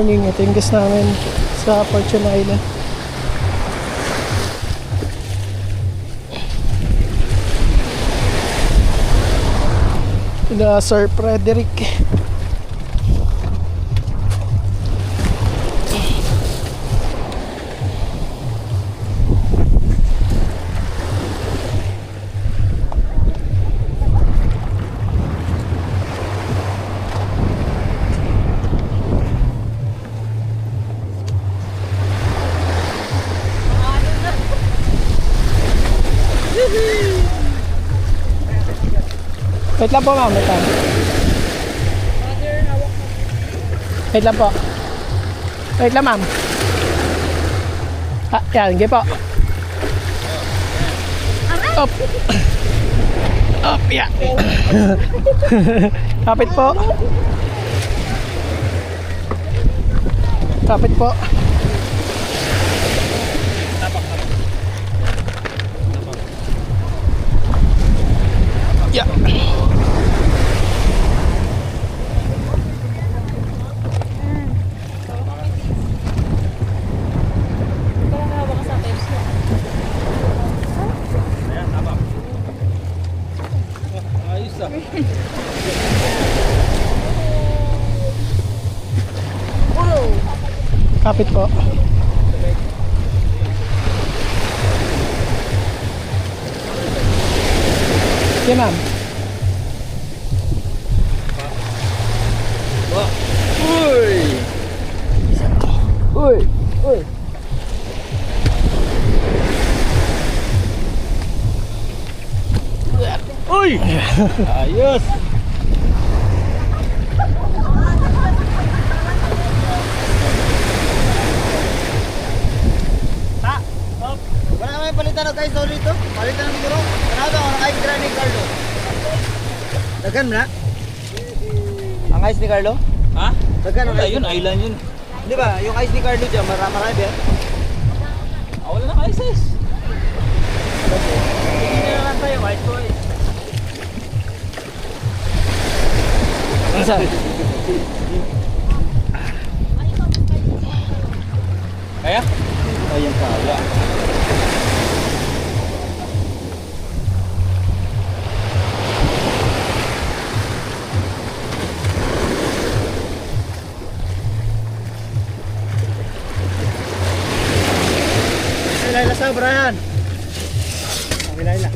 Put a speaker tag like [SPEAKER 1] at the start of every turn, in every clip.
[SPEAKER 1] morning. Ito yung gas namin sa Fortune Island. Na Sir Frederick. Wait lang po ma'am, wait lang. Wait lang po. Wait lang ma'am. Ah, yan, sige po. Up. Up, yeah. Kapit po. Kapit po. Yeah. Kapit po. Okay, ma'am.
[SPEAKER 2] Uy! Uy! Uy! Uy! Ayos!
[SPEAKER 3] Wala naman yung palitan na guys, sorry ito. Palitan ng guro. Ano ba? Ang ice ni Carlo. Dagan mo na? Ang ice ni Carlo?
[SPEAKER 2] Ha?
[SPEAKER 3] Dagan ang
[SPEAKER 2] Wala
[SPEAKER 3] ice.
[SPEAKER 2] yun, island yun.
[SPEAKER 3] Di ba? Yung ice ni Carlo dyan, marami yan.
[SPEAKER 2] Ah, wala na ISIS. Hindi na lang tayo, white boy.
[SPEAKER 3] Isa.
[SPEAKER 2] Kaya?
[SPEAKER 3] Ayun kaya. Laila sa Brian. Laila.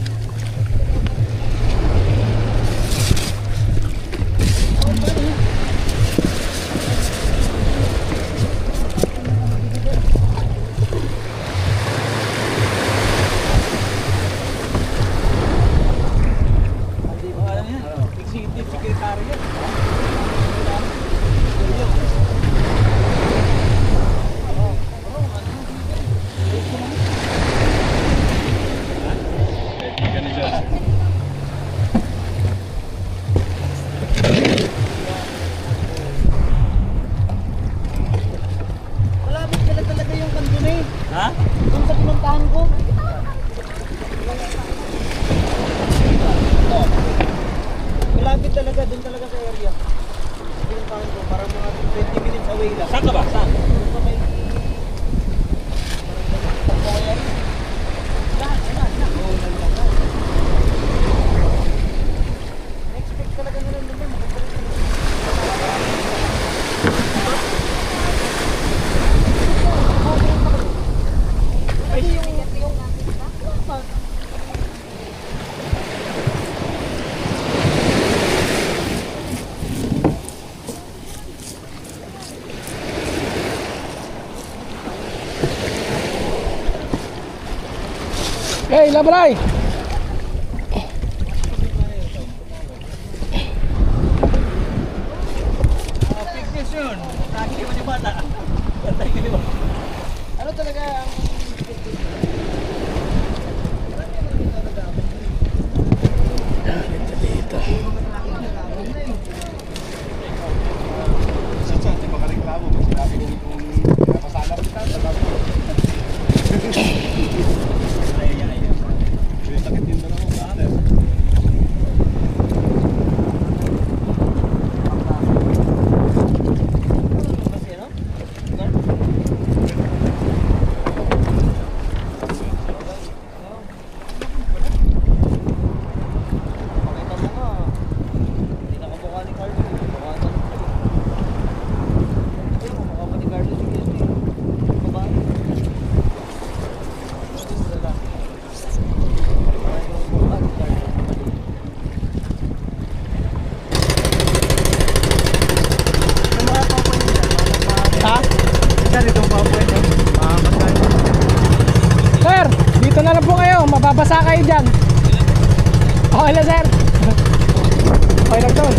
[SPEAKER 2] Alam yan, executive secretary yan.
[SPEAKER 3] Malapit pala talaga yung kandun eh.
[SPEAKER 2] Ha?
[SPEAKER 3] Doon sa pinuntahan ko. Malapit talaga, doon talaga sa area. Pinuntahan ko, parang mga 20 minutes away lang.
[SPEAKER 2] Saan ka ba? Saan?
[SPEAKER 3] Sa may... Expect talaga na rin doon.
[SPEAKER 1] Hey, labray!
[SPEAKER 2] Fitness yun. Lagi di ba ni bata? Bantay ka di ba?
[SPEAKER 3] Ano talaga ang...
[SPEAKER 1] basa kayo dyan. Okay lang, sir. Okay lang doon.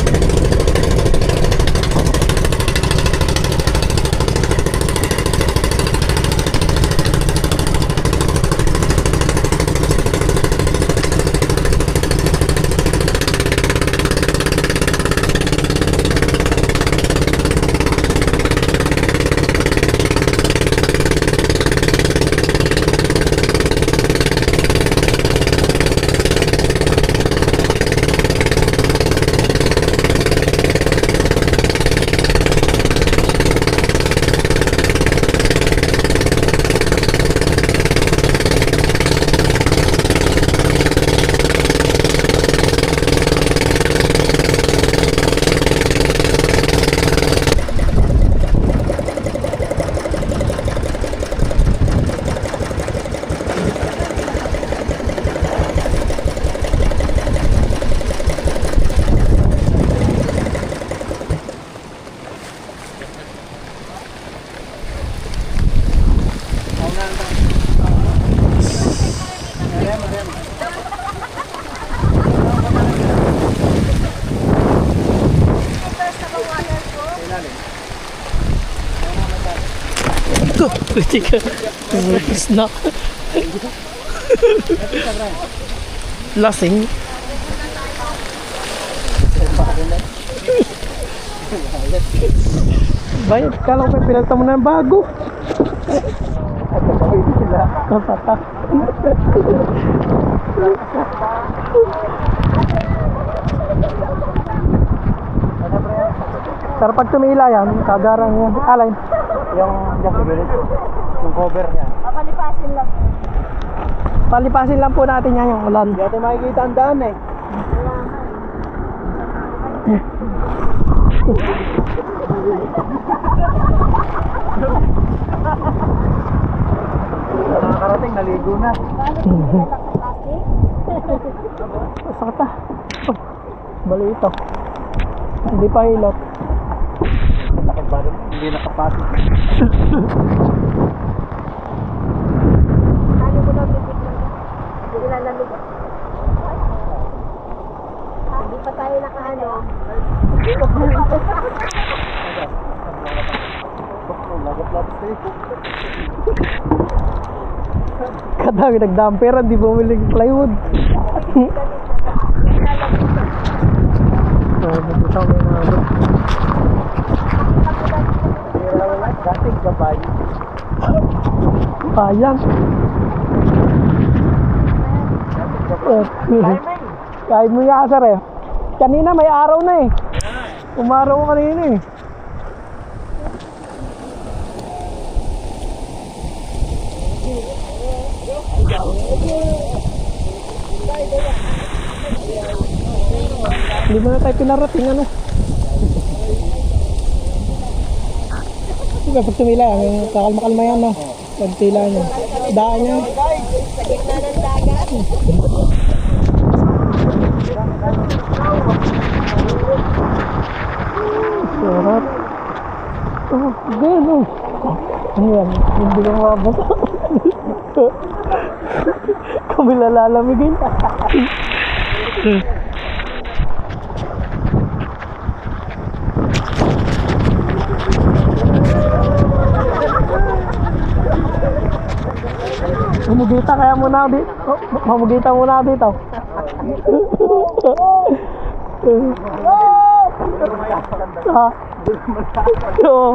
[SPEAKER 1] Kritika. Snack. Lasing. Bayad, kala ko pinalta mo na ng bago. Kapata. Pero pag tumila yan, kagarang yan. Alay.
[SPEAKER 3] Yung yung cover niya.
[SPEAKER 4] Papalipasin lang.
[SPEAKER 1] Palipasin lang po natin yan yung ulan.
[SPEAKER 3] Hindi natin makikita ang daan eh. Nakakarating, naligo na.
[SPEAKER 1] Sakit ah. Oh, bali ito. Hindi pa hilot.
[SPEAKER 3] Lakad ba rin? Hindi nakapasok.
[SPEAKER 4] Ano ko lang bibig lang. Hindi ilalamig. Hindi pa tayo nakaano.
[SPEAKER 3] Lagat-lagat sa'yo.
[SPEAKER 1] Kadami nagdamper, hindi bumili ng plywood.
[SPEAKER 3] Dating gabay.
[SPEAKER 1] Sayang. Kahit mo yung asar eh. Kanina may araw na eh. Umaraw ko kanina eh. Hindi mo na tayo pinarating ano. Diba pag tumila, kakalma-kalma yan no. Pag tila niya. Daan niya.
[SPEAKER 4] Sa gitna ng dagat.
[SPEAKER 1] Sarap. Oh, gano. Ano yan? Hindi ka mabasa. Kami lalalamigin. Mamugita kaya muna dito. Oh, mamugita muna dito. Ha? Oo.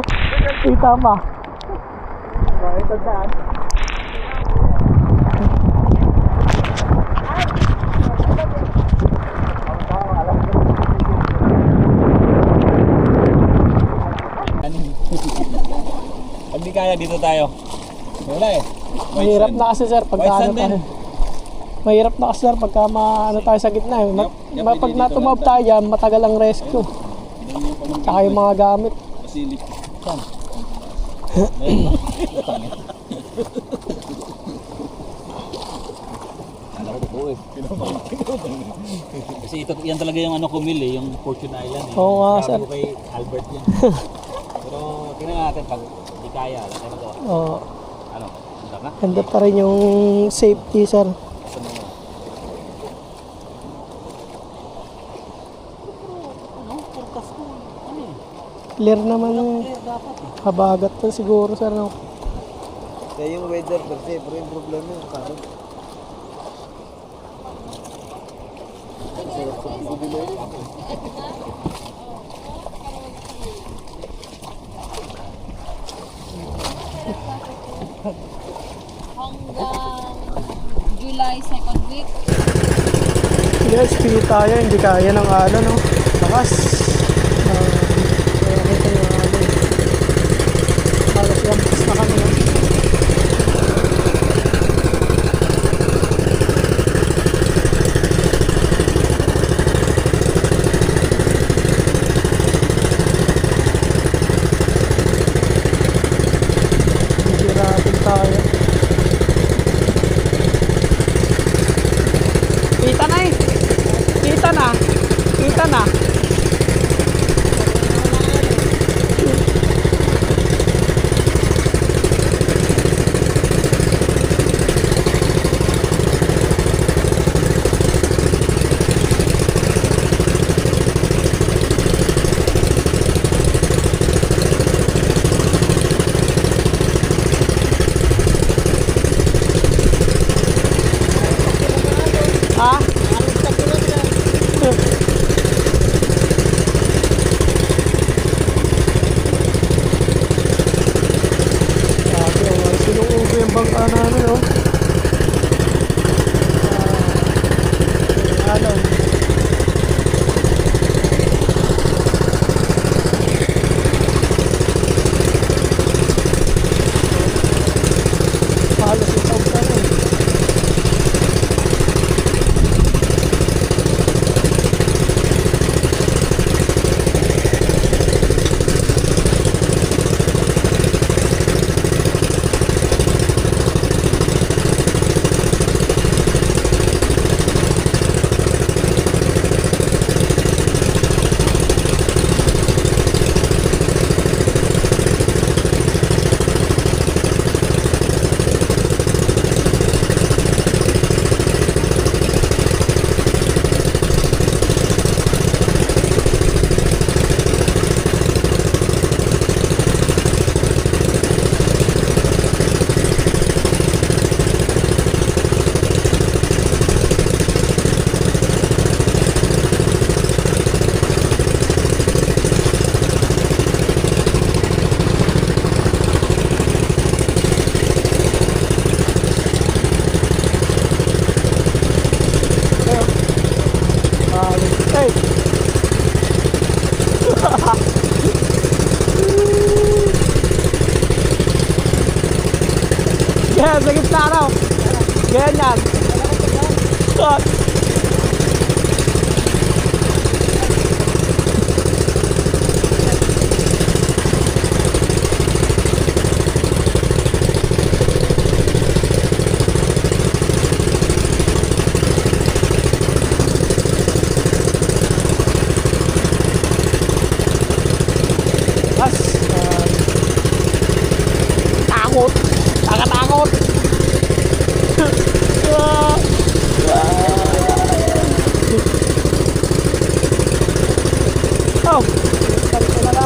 [SPEAKER 1] Kita pa.
[SPEAKER 3] Ito daan.
[SPEAKER 2] Pag di kaya dito tayo. Wala eh.
[SPEAKER 1] Mahirap na kasi sir pagka
[SPEAKER 2] White
[SPEAKER 1] ano
[SPEAKER 2] sand din.
[SPEAKER 1] tayo. Mahirap na kasi sir pagka ano tayo sa gitna eh. Pag natumab tayo dyan, matagal ang rescue. Tsaka yung mga gamit.
[SPEAKER 2] Masilip. Kasi ito, yan talaga yung ano kumili, yung Fortune Island.
[SPEAKER 1] Oo nga,
[SPEAKER 2] Sabi
[SPEAKER 1] sir.
[SPEAKER 2] ko kay Albert yan. Pero tingnan natin pag di kaya, wala tayo magawa.
[SPEAKER 1] Oh,
[SPEAKER 2] Ano? Handa ka?
[SPEAKER 1] ganda pa rin yung safety sir.
[SPEAKER 2] Ito mo.
[SPEAKER 1] Clear naman eh. Habagat to siguro sir no.
[SPEAKER 3] Kaya yung weather kasi, pero yung problema yung kaso.
[SPEAKER 5] Hanggang July 2nd week.
[SPEAKER 1] Yes, speed tayo. Hindi kaya ng ano no. Lakas. Kaya kita yung ano. Halos lampas na kami no. Hihirapan tayo. Kita na eh. Kita na. Kita na. Ha? Grabe, oh. Sinuubo yung bangka namin, oh. Ano? Halos itaw ka na, eh. Hey! Ganyan, sa gitna raw. Ganyan. As, takot. Takot. Oh, takot na na.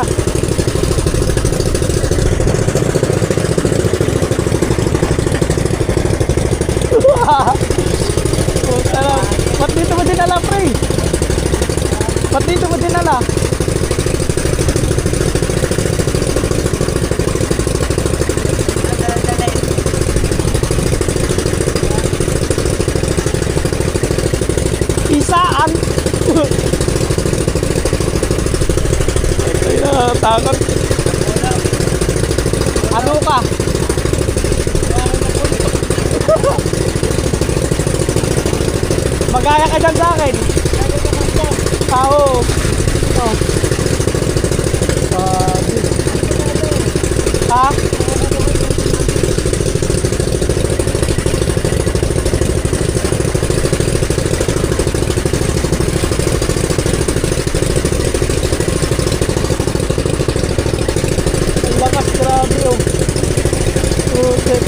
[SPEAKER 1] Ba't dito mo dinala, pre? Ba't dito mo dinala? Isaan. Ay, takot. Ano ka? Magaya ka dyan sa akin. Oo. Oh. Ha? Ang lakas, grabe oh. Okay.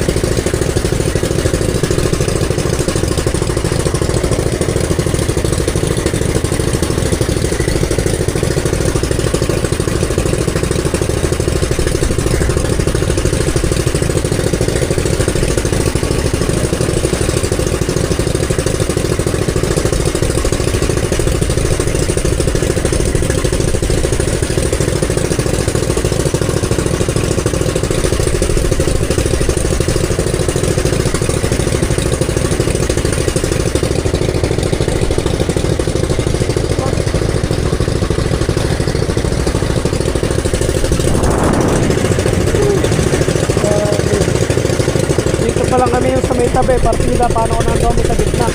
[SPEAKER 1] na lang kami yung sa may tabi. Partida, paano ko nandun kami sa gitna.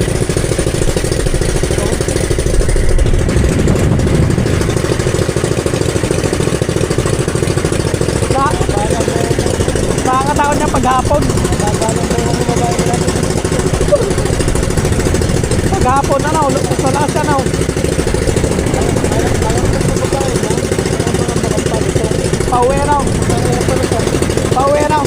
[SPEAKER 1] Nakakatakot niya paghapon. Paghapon, ano, malakas yan, ano. Pauwi na. Pauwi na.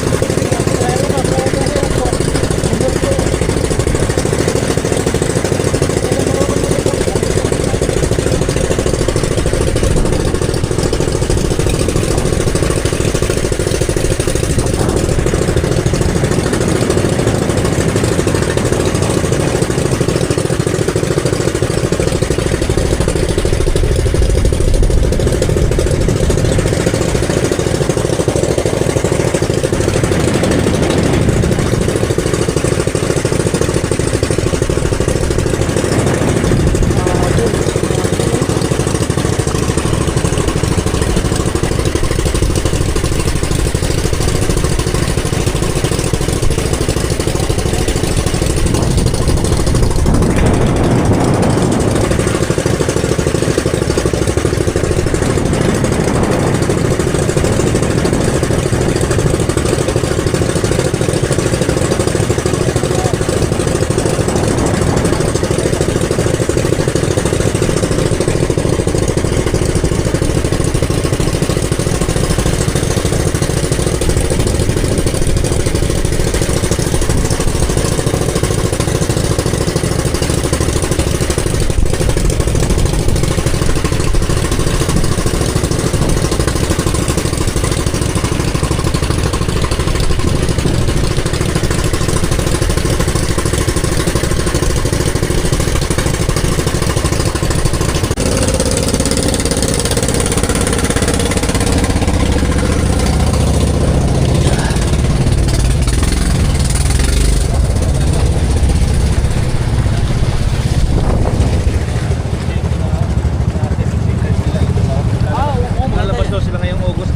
[SPEAKER 2] Lalabas daw sila ngayong August.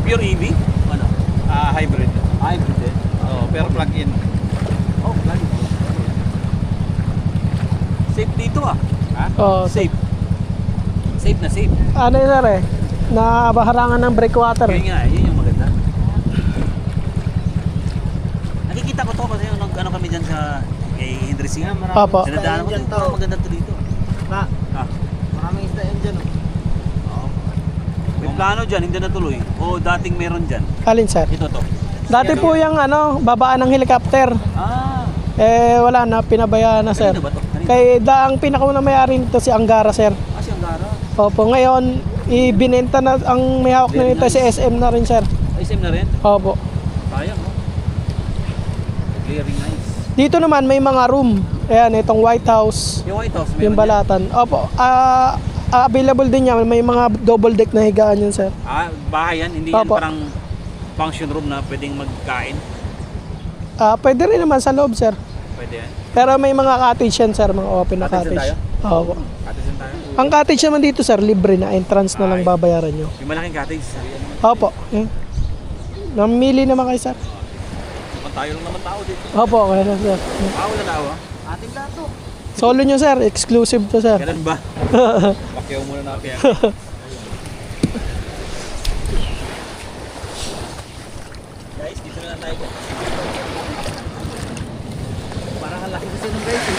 [SPEAKER 3] Pure EV? Ano?
[SPEAKER 2] Hybrid.
[SPEAKER 3] Hybrid eh.
[SPEAKER 2] Oh, pero plug-in.
[SPEAKER 3] Oh, plug-in. Safe dito ah. Ha?
[SPEAKER 1] Oh,
[SPEAKER 3] Safe. Safe na safe.
[SPEAKER 1] ano yun, sir, eh? Nabaharangan ng breakwater.
[SPEAKER 3] Yun nga, yun yung maganda. Nakikita ko to kasi yung ano kami dyan sa kay Henry C.
[SPEAKER 1] Opo.
[SPEAKER 3] Sinadaanan ko to. Maganda to dito.
[SPEAKER 2] Pa,
[SPEAKER 3] Ah.
[SPEAKER 2] maraming isda yan dyan.
[SPEAKER 3] Oo. May plano dyan, hindi natuloy. O dating meron dyan.
[SPEAKER 1] Alin, sir?
[SPEAKER 3] Ito to.
[SPEAKER 1] Dati po yung ano, babaan ng helicopter.
[SPEAKER 3] Ah.
[SPEAKER 1] Eh, wala na, pinabayaan na, sir.
[SPEAKER 3] Kanina ba to? Kanina?
[SPEAKER 1] Kay ang pinakaunang may-ari nito si Angara, sir.
[SPEAKER 3] Ah, si Angara.
[SPEAKER 1] Opo, ngayon, ibinenta na, ang may hawak na
[SPEAKER 3] Very
[SPEAKER 1] nito si
[SPEAKER 3] nice.
[SPEAKER 1] SM na rin, sir.
[SPEAKER 3] SM na rin?
[SPEAKER 1] Opo.
[SPEAKER 3] Sayang, no? Very nice.
[SPEAKER 1] Dito naman may mga room. Ayan, itong White House,
[SPEAKER 3] Yung White House, meron
[SPEAKER 1] yung Balatan. Opo, available din yan. May mga double deck na higaan yun, sir.
[SPEAKER 3] yan? Ah, bahay yan? Hindi yan
[SPEAKER 1] Opo.
[SPEAKER 3] parang function room na pwedeng magkain?
[SPEAKER 1] Pwede rin naman sa loob, sir.
[SPEAKER 3] Pwede yan?
[SPEAKER 1] Pero may mga cottage yan, sir. Mga open na
[SPEAKER 3] Cottage
[SPEAKER 1] cottage.
[SPEAKER 3] na
[SPEAKER 1] Opo.
[SPEAKER 3] Katisan tayo?
[SPEAKER 1] Ang cottage naman dito, sir, libre na. Entrance na lang
[SPEAKER 3] Ay.
[SPEAKER 1] babayaran nyo.
[SPEAKER 3] Yung malaking cottage.
[SPEAKER 1] Opo. Yan. Namili naman kayo, sir.
[SPEAKER 3] Naman tayo lang naman tao dito.
[SPEAKER 1] Opo, kaya na, sir.
[SPEAKER 3] Wala tao ah.
[SPEAKER 2] ating lato.
[SPEAKER 1] Solo nyo, sir. Exclusive to, sir.
[SPEAKER 3] Ganun ba? Pakyaw muna na kaya. Guys, dito na tayo.
[SPEAKER 2] Parang ang laki kasi ng guys eh.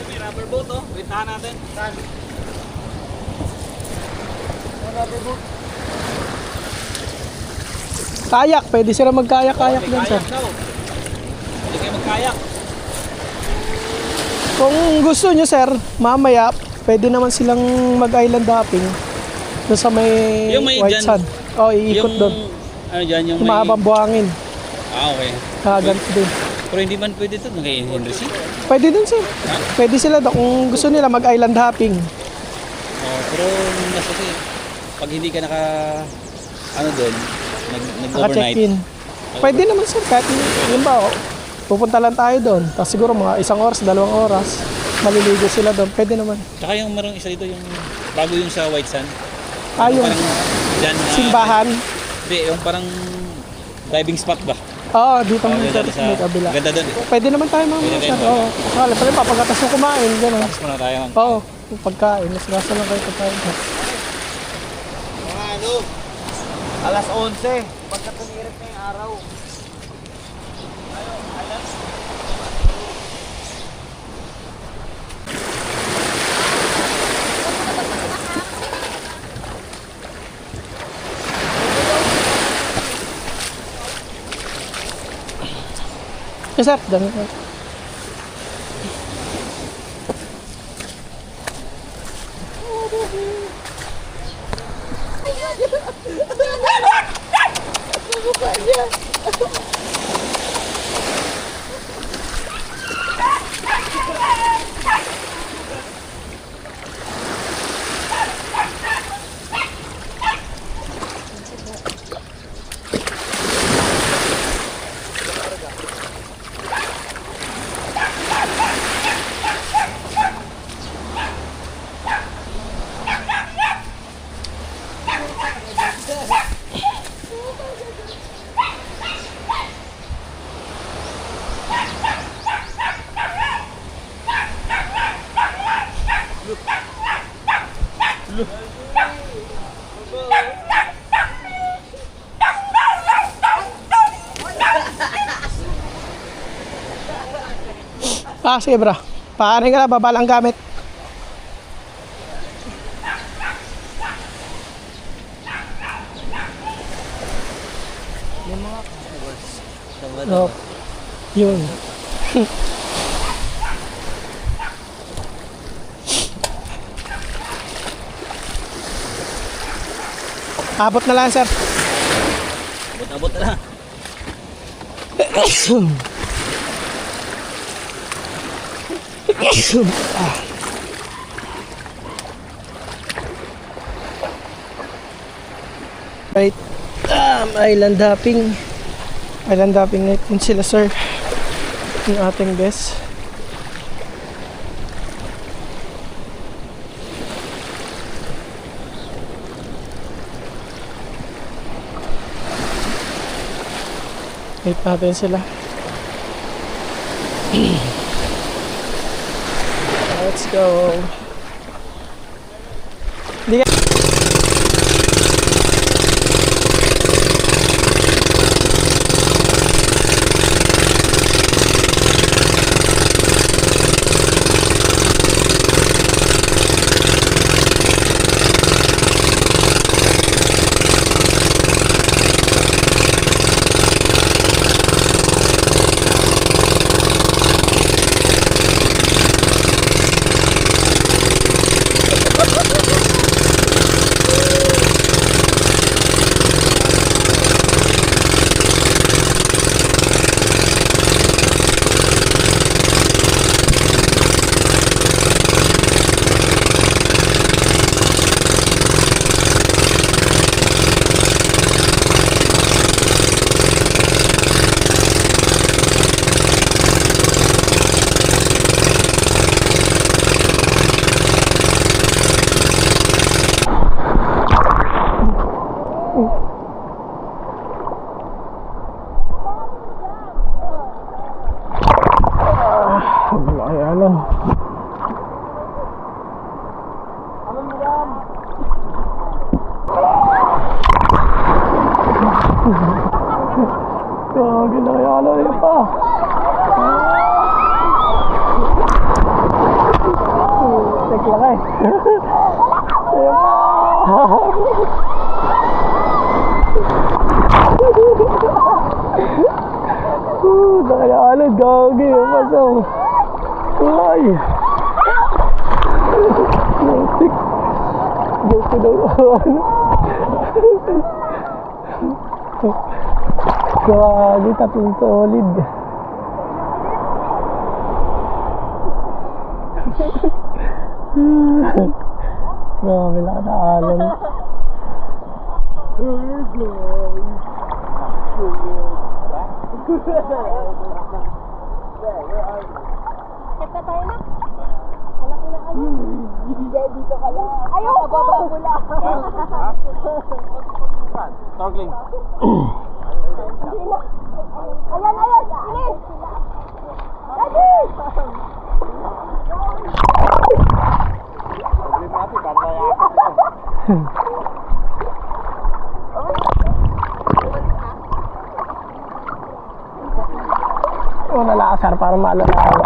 [SPEAKER 3] May rubber boat oh. Wait natin.
[SPEAKER 2] Saan?
[SPEAKER 1] Kayak. Pwede sila magkayak-kayak
[SPEAKER 3] May
[SPEAKER 1] dyan, sir.
[SPEAKER 3] kayak daw. Pwede kayo magkayak.
[SPEAKER 1] Kung gusto nyo, sir, mamaya, pwede naman silang mag-island hopping doon sa may
[SPEAKER 3] Yung may
[SPEAKER 1] White
[SPEAKER 3] dyan.
[SPEAKER 1] Sand. O, iikot doon.
[SPEAKER 3] Ano dyan, yung may...
[SPEAKER 1] Mahabang buhangin.
[SPEAKER 3] Ah, okay.
[SPEAKER 1] Ganito din.
[SPEAKER 3] Pero hindi man pwede ito. Kay Henry C.
[SPEAKER 1] Pwede din, sir. Pwede sila doon. Kung gusto nila mag-island hopping.
[SPEAKER 3] Oh, pero mas kasi pag hindi ka naka ano doon,
[SPEAKER 2] nag-overnight.
[SPEAKER 1] Naka-check-in. Pwede naman sir, kahit yun ba, pupunta lang tayo doon. Tapos siguro mga 1 oras, 2 oras, maliligo sila doon. Pwede naman.
[SPEAKER 2] Tsaka yung marong isa dito, yung bago yung sa White Sand.
[SPEAKER 1] Yung
[SPEAKER 2] Parang dyan,
[SPEAKER 1] simbahan.
[SPEAKER 2] Hindi, yung parang diving spot ba?
[SPEAKER 1] Oo, dito
[SPEAKER 2] Ah,
[SPEAKER 1] mo
[SPEAKER 2] ganda
[SPEAKER 1] sa
[SPEAKER 2] sa-
[SPEAKER 1] may kabila.
[SPEAKER 2] ganda doon.
[SPEAKER 1] Pwede naman tayo mga
[SPEAKER 2] Pwede
[SPEAKER 1] sir.
[SPEAKER 2] tayo.
[SPEAKER 1] Oo. Kala pala papagatas mo kumain, gano'n.
[SPEAKER 2] Tapos muna tayo.
[SPEAKER 1] Oo, yung pagkain. Mas gasa lang kayo pagkain.
[SPEAKER 3] Mga ano, alas 11, pagka tumirit na yung araw.
[SPEAKER 1] Yes sir, dami. Sige bro. Paarin ka na, babala ang gamit. Oh, yun. Abot na lang sir.
[SPEAKER 2] Abot na lang.
[SPEAKER 1] Right. Island hopping. Island hopping night din sila sir. Yung ating guest. Wait natin sila. Let's go. Hindi ka Ayan. Gagi na kaya yun pa. Tek lang eh. Ayan pa. Nakayaalad, gagi. Masaw. Ay! Nasik. Gusto daw ako. Gagi, tatlong solid. Grabe, nakakaalam.
[SPEAKER 4] Akit na tayo na. Wala ko na ano. Hindi, dito ka lang. Ayoko! Kababa mo lang.
[SPEAKER 2] Snorkeling.
[SPEAKER 4] Ayan, ayan! Bilis! Ready!
[SPEAKER 1] O nalakasar para maalala ako.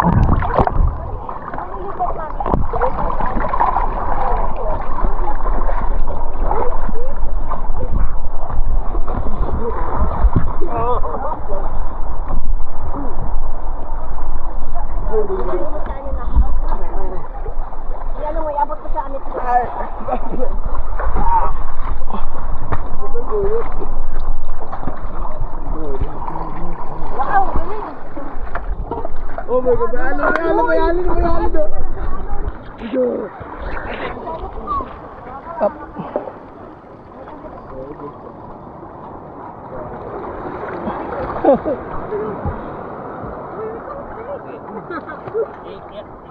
[SPEAKER 4] Yan mo, iabot ko sa amin. Wow, galing!
[SPEAKER 3] Oh my God, bayalo do.
[SPEAKER 1] Up.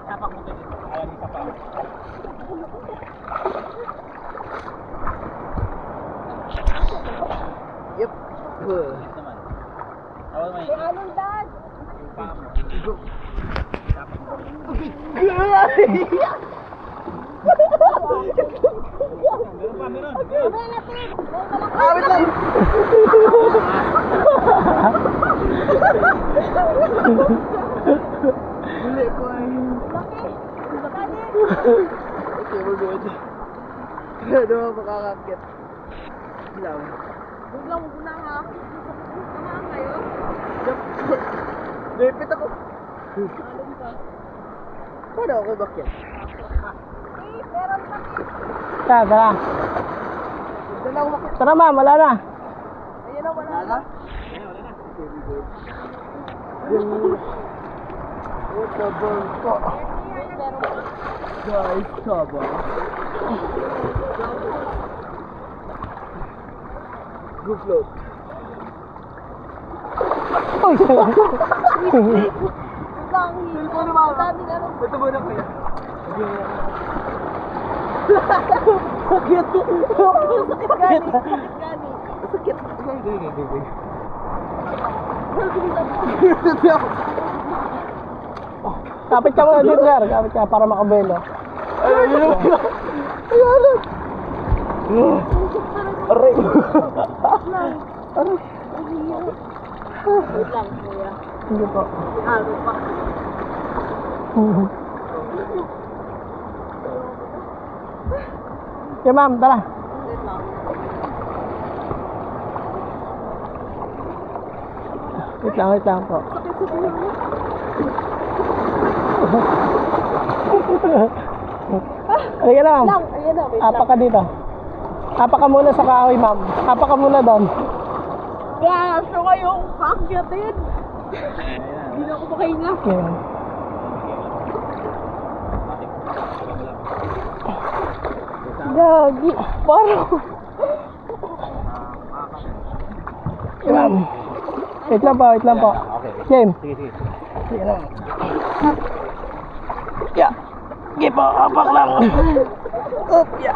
[SPEAKER 2] Itapak mo dito. Alam isa pa.
[SPEAKER 3] Yep.
[SPEAKER 2] Naman. Awal mo
[SPEAKER 4] May anong dad?
[SPEAKER 2] yung paa mo. Itapak mo. Meron pa, meron.
[SPEAKER 4] Wala natin!
[SPEAKER 3] Awit lang. Huli ko ay. Okay, we're good. Ano ang makakakit? Ilaw.
[SPEAKER 4] Buglang muna ha. Samahan kayo?
[SPEAKER 3] Dipit ako. Paano ako bakit?
[SPEAKER 4] Meron pa.
[SPEAKER 1] Tara, tara.
[SPEAKER 3] Doon ako bakit?
[SPEAKER 1] Tara ma'am, wala na.
[SPEAKER 4] Ayun na, wala na.
[SPEAKER 3] Wala? What the bangko? Guys, taba. Go float.
[SPEAKER 1] Uy!
[SPEAKER 4] Buglang hilo. Dami na rin.
[SPEAKER 3] Ito muna kaya. Sakit!
[SPEAKER 4] Sakit gani. Sakit gani.
[SPEAKER 3] Sakit!
[SPEAKER 1] Kapit ka muna dito, sir. Kapit ka para makabelo.
[SPEAKER 3] Ayun! Ayun! Aray! Aray!
[SPEAKER 4] Wait lang, kuya.
[SPEAKER 1] Hindi po.
[SPEAKER 4] Alo pa.
[SPEAKER 1] Okay ma'am, tara.
[SPEAKER 4] Wait lang.
[SPEAKER 1] Wait lang po.
[SPEAKER 4] Sakit sa buhay mo.
[SPEAKER 1] Halika na ma'am.
[SPEAKER 4] Lang, ayun na, wait
[SPEAKER 1] Apa
[SPEAKER 4] lang.
[SPEAKER 1] ka dito. Apa ka muna sa kahoy ma'am. Apa ka muna doon.
[SPEAKER 4] Gaso kayong pakyatin. Hindi na ako makahinga.
[SPEAKER 1] Okay.
[SPEAKER 4] Gagi. Parang.
[SPEAKER 1] Okay ma'am. Wait lang po.
[SPEAKER 2] Okay.
[SPEAKER 1] Game.
[SPEAKER 2] Sige, sige.
[SPEAKER 1] Sige na. Yeah. Sige po, apak lang. Up, yeah.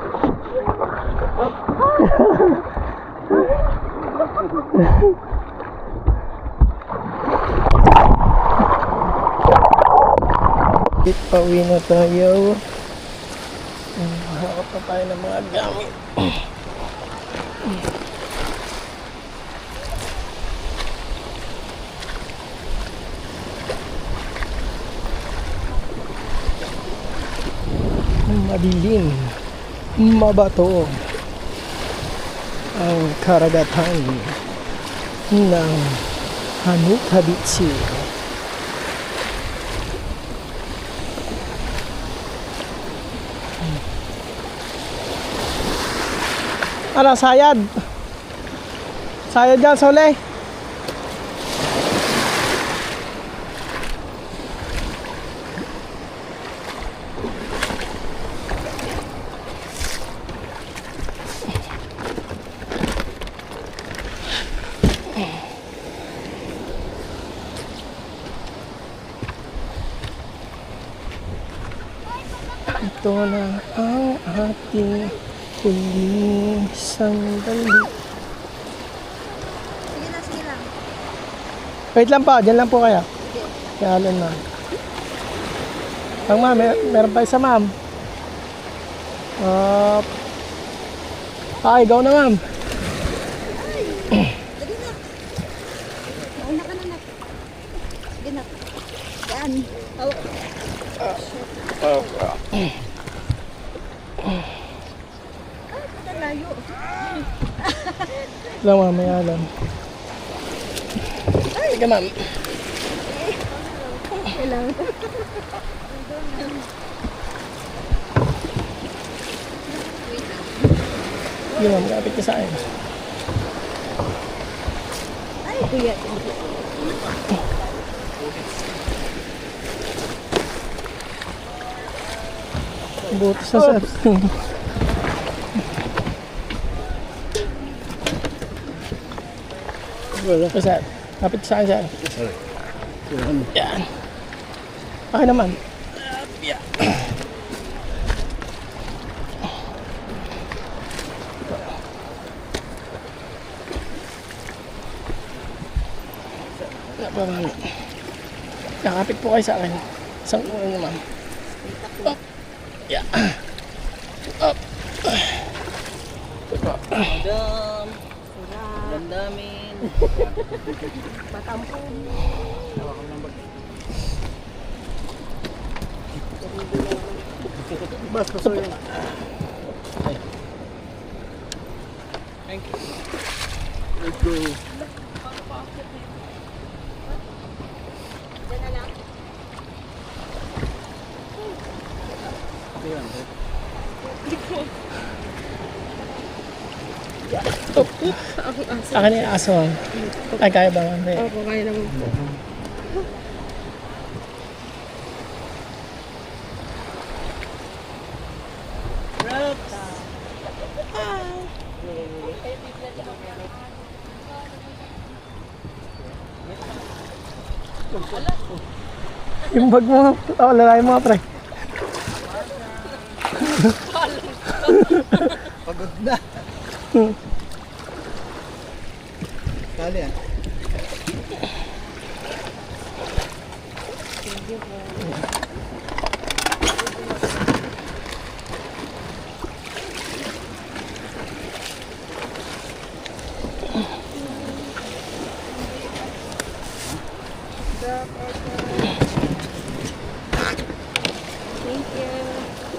[SPEAKER 1] Pauwi na tayo. Hawak pa tayo ng mga gamit. Madilim, mabato ang karagatan ng Hanukabitsu. Ano, sayad? Sayad dyan, Sole? Ito na ang ating huling sandali.
[SPEAKER 4] Sige na, sige lang.
[SPEAKER 1] Wait lang pa, dyan lang po kaya. Kaya alin na. Ang ma'am, meron pa isa ma'am. Ikaw na ma'am.
[SPEAKER 4] Dali na. Mauna ka na na. Sige na. Yan. Hawak. Layo.
[SPEAKER 1] Lang ma'am, may alam. Sige ma'am.
[SPEAKER 4] Kailangan.
[SPEAKER 1] Sige ma'am, kapit ka sa akin.
[SPEAKER 4] Ay, kuya.
[SPEAKER 1] Butas na sir. Sir, kapit ka sa akin sir. Yan. Okay naman. Yeah. Nakapit po kayo sa akin. Isang ulo naman. Up. Yeah. Up. Ito.
[SPEAKER 2] Madam. Dandamin.
[SPEAKER 4] Patampon.
[SPEAKER 1] Bas, paso yun.
[SPEAKER 2] Thank you.
[SPEAKER 1] Let's go.
[SPEAKER 4] Diyan na lang.
[SPEAKER 1] Akin yung aso. Ay, kaya ba? Hindi.
[SPEAKER 4] Opo, kaya naman.
[SPEAKER 1] Yung bag mo, lalay mo pre.
[SPEAKER 3] Pagod na. Kali yan.
[SPEAKER 4] Thank you.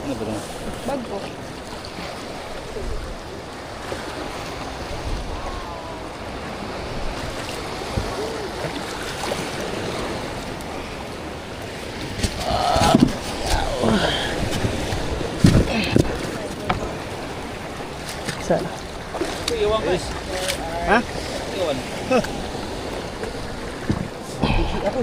[SPEAKER 2] Ano ba na?
[SPEAKER 4] Bag po.
[SPEAKER 1] Sana.
[SPEAKER 2] Iwan ko.
[SPEAKER 3] Ha?
[SPEAKER 2] Iwan.
[SPEAKER 3] Ako.